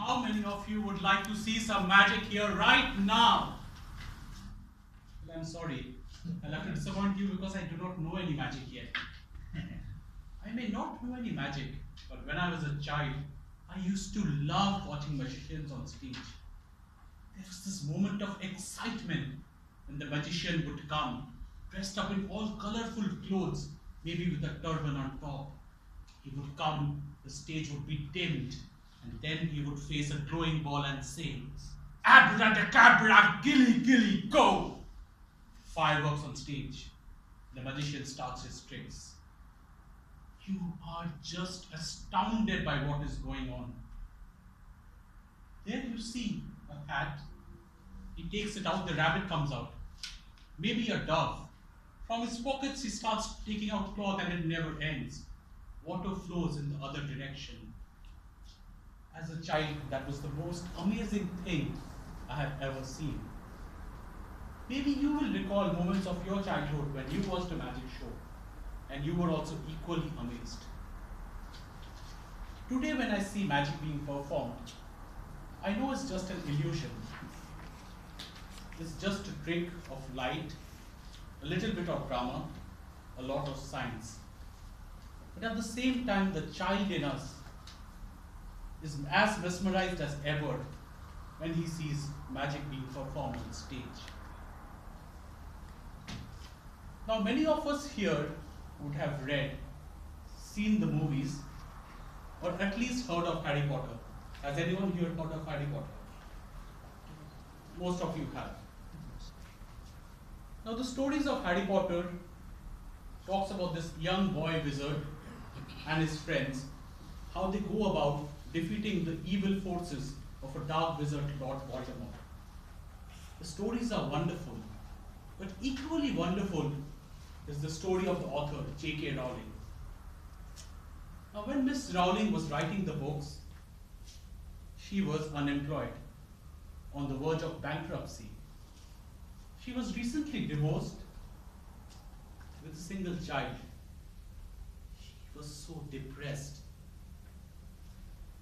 How many of you would like to see some magic here right now? Well, I'm sorry. I'll have to disappoint you because I do not know any magic yet. I may not know any magic, but when I was a child, I used to love watching magicians on stage. There was this moment of excitement when the magician would come, dressed up in all colorful clothes, maybe with a turban on top. He would come, the stage would be dimmed, and then he would face a glowing ball and say, "Abracadabra, gilly, gilly, go!" Fireworks on stage. The magician starts his tricks. You are just astounded by what is going on. There you see a hat. He takes it out, the rabbit comes out. Maybe a dove. From his pockets he starts taking out cloth and it never ends. Water flows in the other direction. As a child, that was the most amazing thing I have ever seen. Maybe you will recall moments of your childhood when you watched a magic show and you were also equally amazed. Today when I see magic being performed, I know it's just an illusion. It's just a trick of light, a little bit of drama, a lot of science. But at the same time, the child in us is as mesmerized as ever when he sees magic being performed on stage. Now, many of us here would have read, seen the movies, or at least heard of Harry Potter. Has anyone here heard of Harry Potter? Most of you have. Now, the stories of Harry Potter talks about this young boy wizard and his friends, how they go about defeating the evil forces of a dark wizard, Lord Voldemort. The stories are wonderful, but equally wonderful is the story of the author, J.K. Rowling. Now, when Miss Rowling was writing the books, she was unemployed, on the verge of bankruptcy. She was recently divorced with a single child. She was so depressed.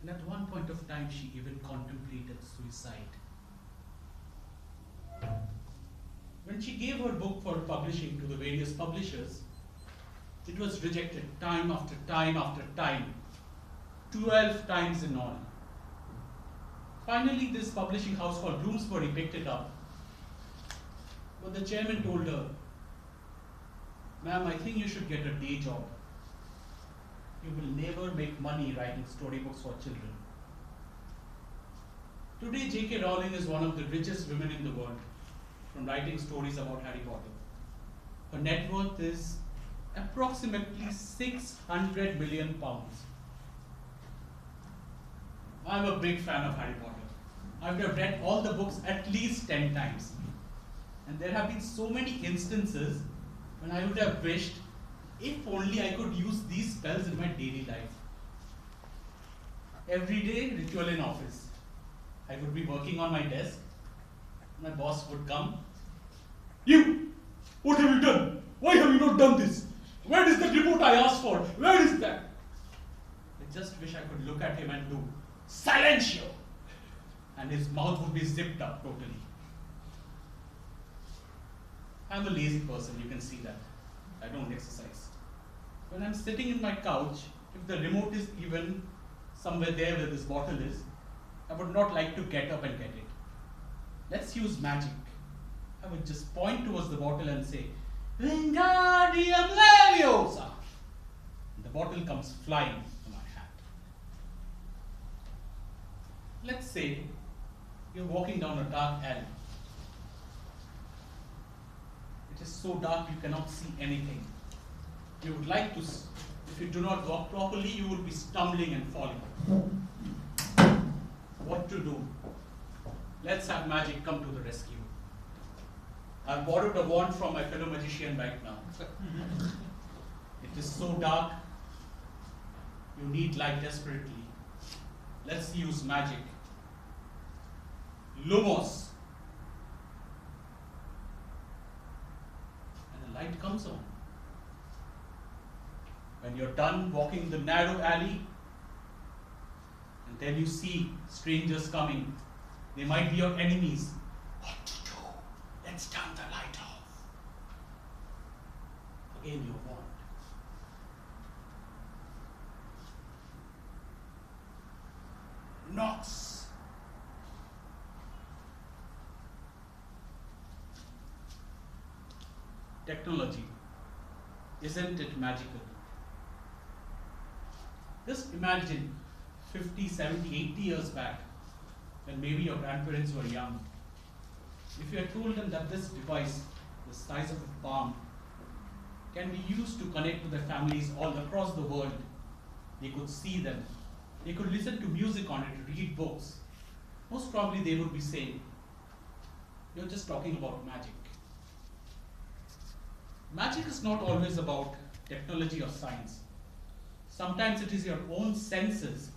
And at one point of time, she even contemplated suicide. When she gave her book for publishing to the various publishers, it was rejected time after time after time, 12 times in all. Finally, this publishing house called Bloomsbury picked it up. But the chairman told her, "Ma'am, I think you should get a day job. You will never make money writing storybooks for children." Today, J.K. Rowling is one of the richest women in the world from writing stories about Harry Potter. Her net worth is approximately 600 million pounds. I'm a big fan of Harry Potter. I would have read all the books at least 10 times. And there have been so many instances when I would have wished, if only I could use these spells in my daily life. Every day, ritual in office. I would be working on my desk. My boss would come. "You! What have you done? Why have you not done this? Where is that report I asked for? Where is that?" I just wish I could look at him and do, "Silentio!" And his mouth would be zipped up totally. I'm a lazy person, you can see that. I don't exercise. When I'm sitting in my couch, if the remote is even somewhere there where this bottle is, I would not like to get up and get it. Let's use magic. I would just point towards the bottle and say, "Wingardium Leviosa!" And the bottle comes flying to my hat. Let's say you're walking down a dark alley. It is so dark you cannot see anything. You would like to, if you do not walk properly, you will be stumbling and falling. What to do? Let's have magic come to the rescue. I've borrowed a wand from my fellow magician right now. It is so dark, you need light desperately. Let's use magic. Lumos. And the light comes on. When you're done walking the narrow alley and then you see strangers coming. They might be your enemies. What to do? Let's turn the light off. Again you want. Knocks. Technology. Isn't it magical? Just imagine 50, 70, 80 years back, when maybe your grandparents were young. If you had told them that this device, the size of a palm, can be used to connect with their families all across the world, they could see them, they could listen to music on it, read books, most probably they would be saying, "You're just talking about magic." Magic is not always about technology or science. Sometimes it is your own senses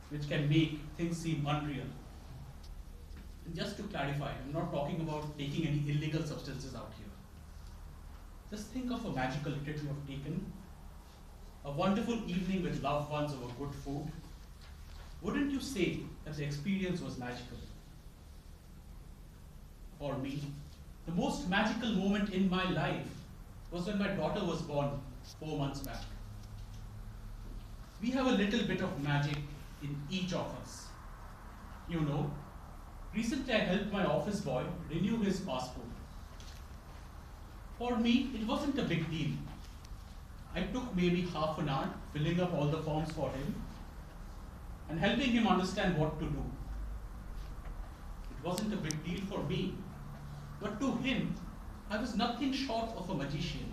which can make things seem unreal. And just to clarify, I'm not talking about taking any illegal substances out here. Just think of a magical trip you have taken, a wonderful evening with loved ones over good food. Wouldn't you say that the experience was magical? For me, the most magical moment in my life was when my daughter was born 4 months back. We have a little bit of magic in each of us. You know, recently I helped my office boy renew his passport. For me, it wasn't a big deal. I took maybe half an hour filling up all the forms for him and helping him understand what to do. It wasn't a big deal for me, but to him, I was nothing short of a magician.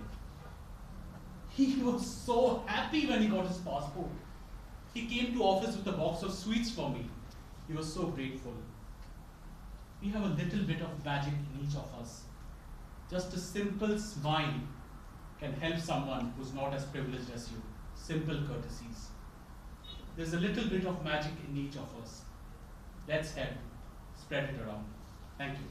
He was so happy when he got his passport. He came to office with a box of sweets for me. He was so grateful. We have a little bit of magic in each of us. Just a simple smile can help someone who's not as privileged as you. Simple courtesies. There's a little bit of magic in each of us. Let's help spread it around. Thank you.